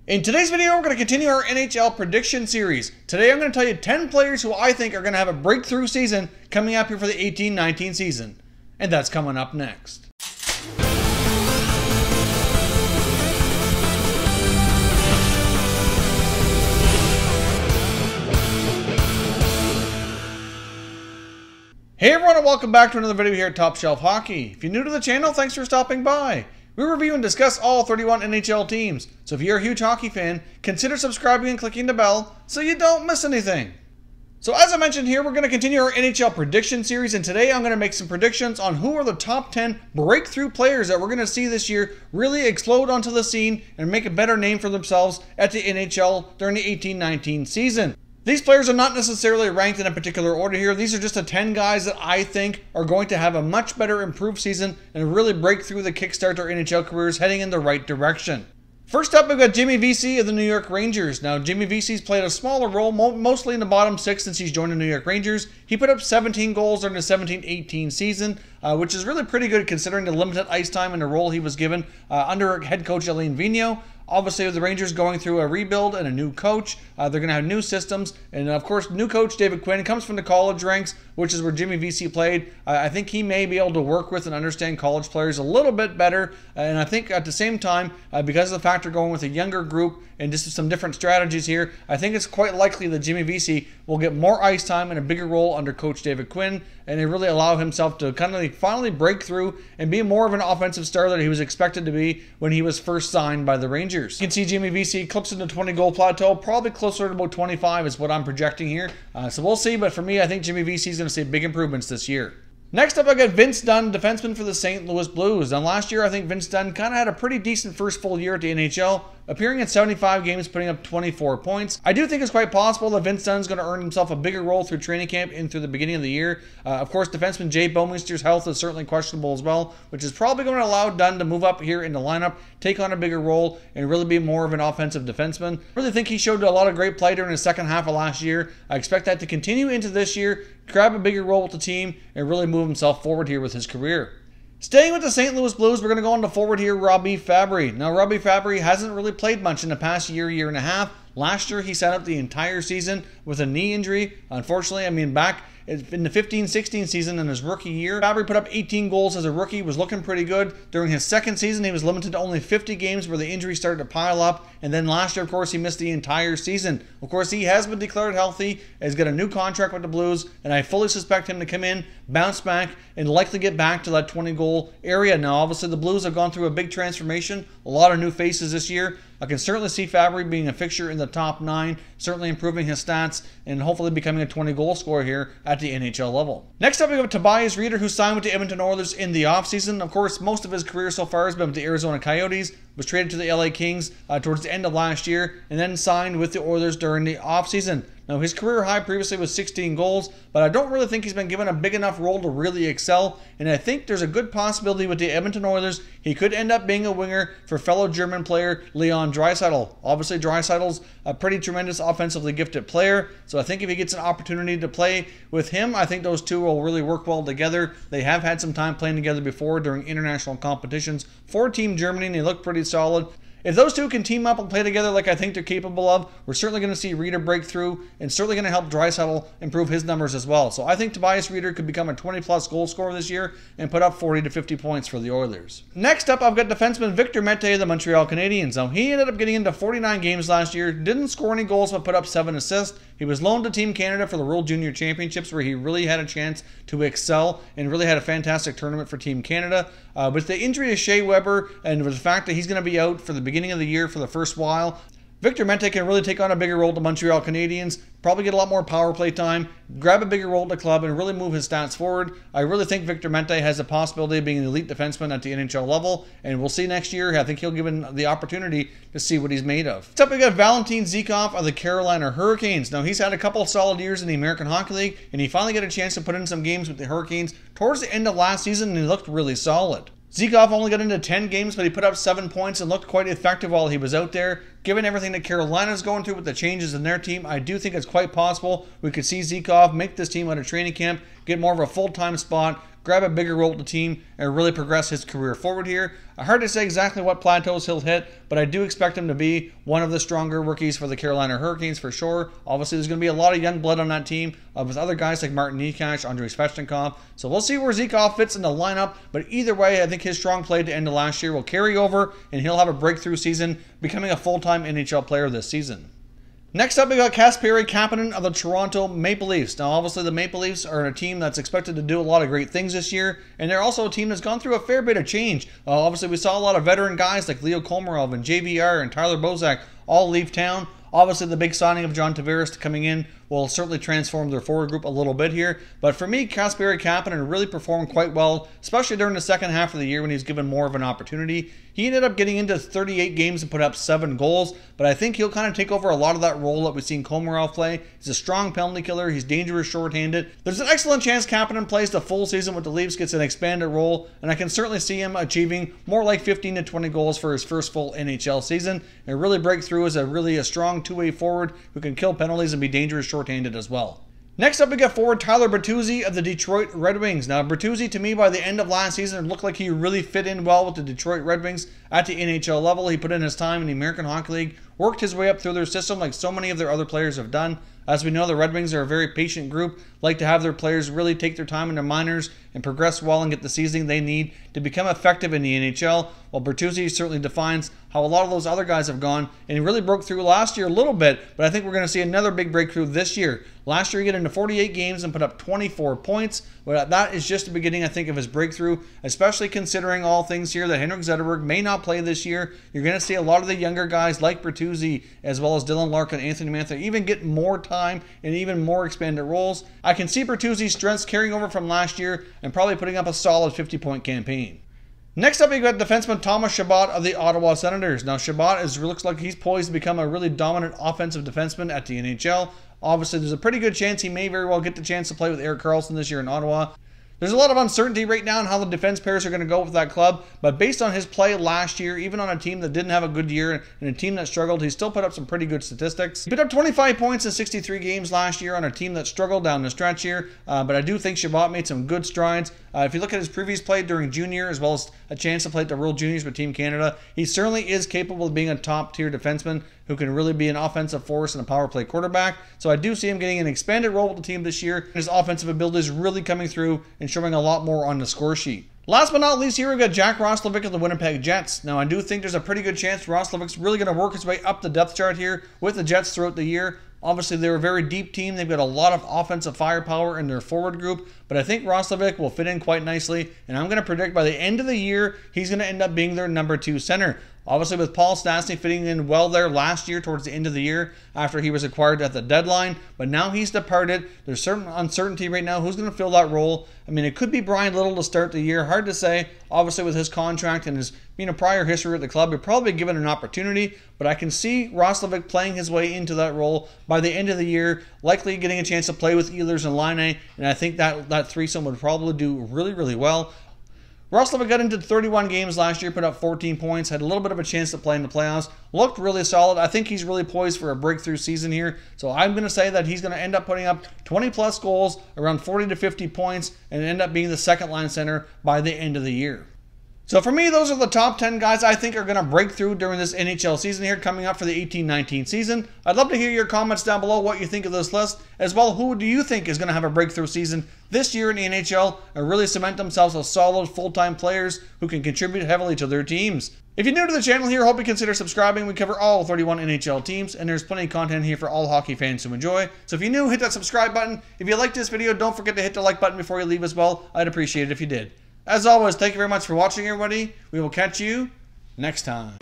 In today's video, we're going to continue our NHL Prediction series. Today, I'm going to tell you 10 players who I think are going to have a breakthrough season coming up here for the 18-19 season. And that's coming up next. Hey everyone, and welcome back to another video here at Top Shelf Hockey. If you're new to the channel, thanks for stopping by. We review and discuss all 31 NHL teams, so if you're a huge hockey fan, consider subscribing and clicking the bell so you don't miss anything. So as I mentioned here, we're going to continue our NHL Prediction series, and today I'm going to make some predictions on who are the top 10 breakthrough players that we're going to see this year really explode onto the scene and make a better name for themselves at the NHL during the 18-19 season. These players are not necessarily ranked in a particular order here. These are just the 10 guys that I think are going to have a much better improved season and really break through the kickstart their NHL careers heading in the right direction. First up, we've got Jimmy Vesey of the New York Rangers. Now, Jimmy Vesey's played a smaller role, mostly in the bottom six since he's joined the New York Rangers. He put up 17 goals during the 17-18 season, which is really pretty good considering the limited ice time and the role he was given under head coach Alain Vigneault. Obviously, with the Rangers going through a rebuild and a new coach, they're going to have new systems. And, of course, new coach David Quinn comes from the college ranks, which is where Jimmy Vesey played. I think he may be able to work with and understand college players a little bit better. And I think at the same time, because of the fact they're going with a younger group and just some different strategies here, I think it's quite likely that Jimmy Vesey will get more ice time and a bigger role under coach David Quinn, and it really allow himself to kind of finally break through and be more of an offensive star that he was expected to be when he was first signed by the Rangers. You can see Jimmy Vesey eclipsing the 20-goal plateau, probably closer to about 25 is what I'm projecting here. So we'll see, but for me, I think Jimmy Vesey is going to see big improvements this year. Next up, I got Vince Dunn, defenseman for the St. Louis Blues. Now, last year, I think Vince Dunn kind of had a pretty decent first full year at the NHL, appearing in 75 games, putting up 24 points. I do think it's quite possible that Vince Dunn is going to earn himself a bigger role through training camp and through the beginning of the year. Of course, defenseman Jay Bouwmeester's health is certainly questionable as well, which is probably going to allow Dunn to move up here in the lineup, take on a bigger role, and really be more of an offensive defenseman. I really think he showed a lot of great play during the second half of last year. I expect that to continue into this year, grab a bigger role with the team, and really move himself forward here with his career. Staying with the St. Louis Blues, we're going to go on to forward here, Robbi Fabbri. Now, Robbi Fabbri hasn't really played much in the past year and a half. Last year, he sat out the entire season with a knee injury. Unfortunately, back in the 15-16 season in his rookie year, Fabbri put up 18 goals as a rookie, was looking pretty good. During his second season, he was limited to only 50 games where the injury started to pile up. And then last year, of course, he missed the entire season. Of course, he has been declared healthy, has got a new contract with the Blues, and I fully suspect him to come in, bounce back, and likely get back to that 20-goal area. Now, obviously, the Blues have gone through a big transformation, a lot of new faces this year. I can certainly see Fabbri being a fixture in the top 9, certainly improving his stats, and hopefully becoming a 20-goal scorer here at the NHL level. Next up, we have Tobias Reider, who signed with the Edmonton Oilers in the offseason. Of course, most of his career so far has been with the Arizona Coyotes, was traded to the LA Kings towards the end of last year, and then signed with the Oilers during the offseason. Now, his career high previously was 16 goals, but I don't really think he's been given a big enough role to really excel, and I think there's a good possibility with the Edmonton Oilers he could end up being a winger for fellow German player Leon Draisaitl. Obviously, Draisaitl's a pretty tremendous offensively gifted player, so I think if he gets an opportunity to play with him, I think those two will really work well together. They have had some time playing together before during international competitions for Team Germany, and they look pretty solid. If those two can team up and play together like I think they're capable of, we're certainly going to see Reider break through and certainly going to help Draisaitl improve his numbers as well. So I think Tobias Reider could become a 20-plus goal scorer this year and put up 40 to 50 points for the Oilers. Next up, I've got defenseman Victor Mete of the Montreal Canadiens. Now, he ended up getting into 49 games last year, didn't score any goals but put up 7 assists. He was loaned to Team Canada for the World Junior Championships, where he really had a chance to excel and really had a fantastic tournament for Team Canada. With the injury to Shea Weber and with the fact that he's going to be out for the beginning of the year for the first while, Victor Mete can really take on a bigger role to Montreal Canadiens, probably get a lot more power play time, grab a bigger role at the club, and really move his stats forward. I really think Victor Mete has the possibility of being an elite defenseman at the NHL level, and we'll see next year. I think he'll give him the opportunity to see what he's made of. Next up, we got Valentin Zykov of the Carolina Hurricanes. Now, he's had a couple of solid years in the American Hockey League, and he finally got a chance to put in some games with the Hurricanes towards the end of last season, and he looked really solid. Zykov only got into 10 games, but he put up 7 points and looked quite effective while he was out there. Given everything that Carolina's going through with the changes in their team, I do think it's quite possible we could see Zykov make this team out of training camp get more of a full-time spot, grab a bigger role with the team, and really progress his career forward here. Hard to say exactly what plateaus he'll hit, but I do expect him to be one of the stronger rookies for the Carolina Hurricanes for sure. Obviously, there's going to be a lot of young blood on that team with other guys like Martin Necas, Andrei Svechnikov. So we'll see where Zykov fits in the lineup, but either way, I think his strong play at the end of last year will carry over, and he'll have a breakthrough season, becoming a full-time NHL player this season. Next up, we got Kasperi Kapanen of the Toronto Maple Leafs. Now, obviously, the Maple Leafs are a team that's expected to do a lot of great things this year, and they're also a team that's gone through a fair bit of change. Obviously, we saw a lot of veteran guys like Leo Komarov and JVR and Tyler Bozak all leave town. Obviously, the big signing of John Tobias coming in will certainly transform their forward group a little bit here. But for me, Kasperi Kapanen really performed quite well, especially during the second half of the year when he was given more of an opportunity. He ended up getting into 38 games and put up 7 goals, but I think he'll kind of take over a lot of that role that we've seen Komarov play. He's a strong penalty killer. He's dangerous shorthanded. There's an excellent chance Kapanen plays the full season with the Leafs, gets an expanded role, and I can certainly see him achieving more like 15 to 20 goals for his first full NHL season and really break through as a strong two-way forward who can kill penalties and be dangerous shorthanded as well. Next up, we got forward Tyler Bertuzzi of the Detroit Red Wings. Now, Bertuzzi, to me, by the end of last season, looked like he really fit in well with the Detroit Red Wings at the NHL level. He put in his time in the American Hockey League, worked his way up through their system like so many of their other players have done. As we know, the Red Wings are a very patient group, like to have their players really take their time in their minors and progress well and get the seasoning they need to become effective in the NHL. While Bertuzzi certainly defines how a lot of those other guys have gone, and he really broke through last year a little bit, but I think we're going to see another big breakthrough this year. Last year, he got into 48 games and put up 24 points, but that is just the beginning, I think, of his breakthrough, especially considering all things here that Henrik Zetterberg may not play this year. You're going to see a lot of the younger guys like Bertuzzi, as well as Dylan Larkin, Anthony Mantha, even get more time and even more expanded roles. I can see Bertuzzi's strengths carrying over from last year and probably putting up a solid 50-point campaign. Next up, we got defenseman Thomas Chabot of the Ottawa Senators. Now, Chabot looks like he's poised to become a really dominant offensive defenseman at the NHL. Obviously, there's a pretty good chance he may very well get the chance to play with Erik Karlsson this year in Ottawa. There's a lot of uncertainty right now on how the defense pairs are going to go with that club, but based on his play last year, even on a team that didn't have a good year and a team that struggled, he still put up some pretty good statistics. He put up 25 points in 63 games last year on a team that struggled down the stretch here, but I do think Chabot made some good strides. If you look at his previous play during junior, as well as a chance to play at the World Juniors with Team Canada, he certainly is capable of being a top-tier defenseman who can really be an offensive force and a power play quarterback. So I do see him getting an expanded role with the team this year. His offensive ability is really coming through and showing a lot more on the score sheet. Last but not least here, we've got Jack Roslovic of the Winnipeg Jets. Now, I do think there's a pretty good chance Roslovic's really going to work his way up the depth chart here with the Jets throughout the year. Obviously, they're a very deep team. They've got a lot of offensive firepower in their forward group, but I think Roslovic will fit in quite nicely, and I'm going to predict by the end of the year, he's going to end up being their number 2 center. Obviously, with Paul Stastny fitting in well there last year towards the end of the year after he was acquired at the deadline, but now he's departed. There's certain uncertainty right now who's going to fill that role. I mean, it could be Brian Little to start the year. Hard to say. Obviously, with his contract and his prior history at the club, he'll probably be given an opportunity, but I can see Roslovic playing his way into that role by the end of the year, likely getting a chance to play with Ehlers and Laine, and I think that threesome would probably do really, really well. Roslovic got into 31 games last year, put up 14 points, had a little bit of a chance to play in the playoffs, looked really solid. I think he's really poised for a breakthrough season here. So I'm going to say that he's going to end up putting up 20-plus goals, around 40 to 50 points, and end up being the second-line center by the end of the year. So for me, those are the top 10 guys I think are going to break through during this NHL season here coming up for the 18-19 season. I'd love to hear your comments down below what you think of this list, as well who do you think is going to have a breakthrough season this year in the NHL and really cement themselves as solid full-time players who can contribute heavily to their teams. If you're new to the channel here, hope you consider subscribing. We cover all 31 NHL teams, and there's plenty of content here for all hockey fans to enjoy. So if you're new, hit that subscribe button. If you liked this video, don't forget to hit the like button before you leave as well. I'd appreciate it if you did. As always, thank you very much for watching, everybody. We will catch you next time.